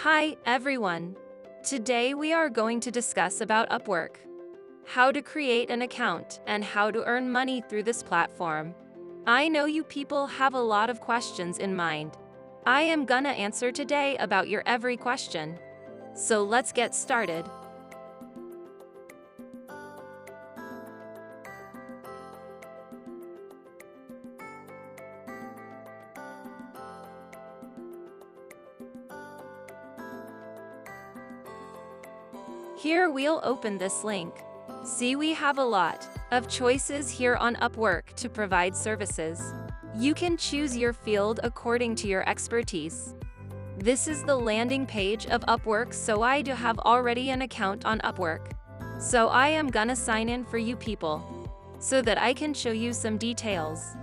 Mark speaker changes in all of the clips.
Speaker 1: Hi, everyone. Today we are going to discuss about Upwork, how to create an account, and how to earn money through this platform. I know you people have a lot of questions in mind. I am gonna answer today about your every question. So let's get started. Here we'll open this link. See, we have a lot of choices here on Upwork to provide services. You can choose your field according to your expertise. This is the landing page of Upwork, so I do have already an account on Upwork. So I am gonna sign in for you people, so that I can show you some details.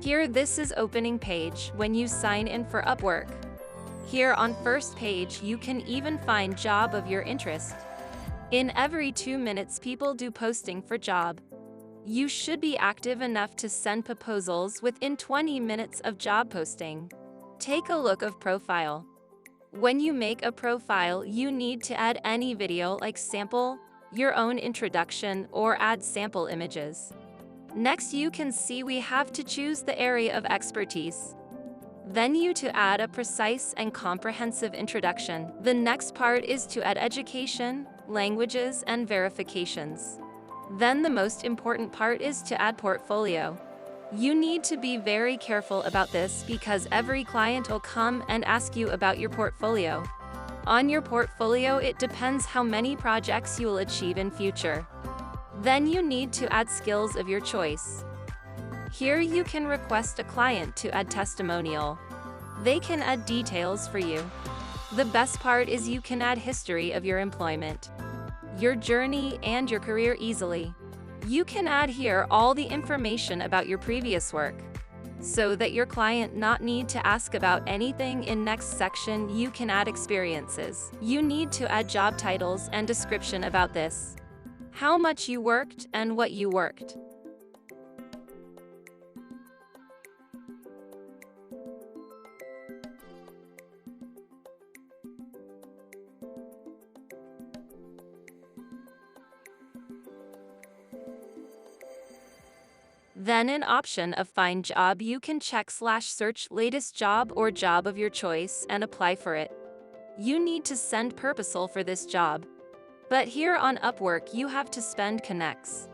Speaker 1: Here, this is opening page when you sign in for Upwork. Here on first page you can even find job of your interest. In every 2 minutes people do posting for job. You should be active enough to send proposals within 20 minutes of job posting. Take a look of profile. When you make a profile, you need to add any video like sample, your own introduction, or add sample images. Next, you can see we have to choose the area of expertise. Then you to add a precise and comprehensive introduction. The next part is to add education, languages, and verifications. Then the most important part is to add portfolio. You need to be very careful about this because every client will come and ask you about your portfolio. On your portfolio, it depends how many projects you will achieve in future. Then you need to add skills of your choice. Here you can request a client to add testimonial. They can add details for you. The best part is you can add history of your employment, your journey, and your career easily. You can add here all the information about your previous work, so that your client not need to ask about anything. In next section you can add experiences. You need to add job titles and description about this, how much you worked and what you worked. Then in option of find job you can check/search latest job or job of your choice and apply for it. You need to send proposal for this job. But here on Upwork you have to spend connects.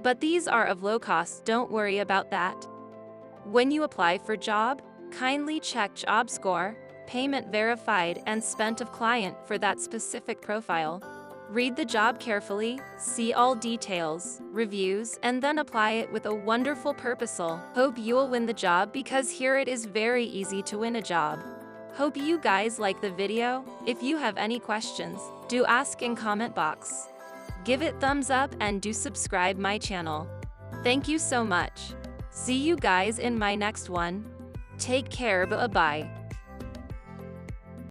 Speaker 1: But these are of low cost, don't worry about that. When you apply for job, kindly check job score, payment verified, and spent of client for that specific profile. Read the job carefully, see all details, reviews, and then apply it with a wonderful proposal. Hope you will win the job because here it is very easy to win a job. Hope you guys like the video. If you have any questions, do ask in comment box. Give it thumbs up and do subscribe my channel. Thank you so much. See you guys in my next one. Take care, bye-bye.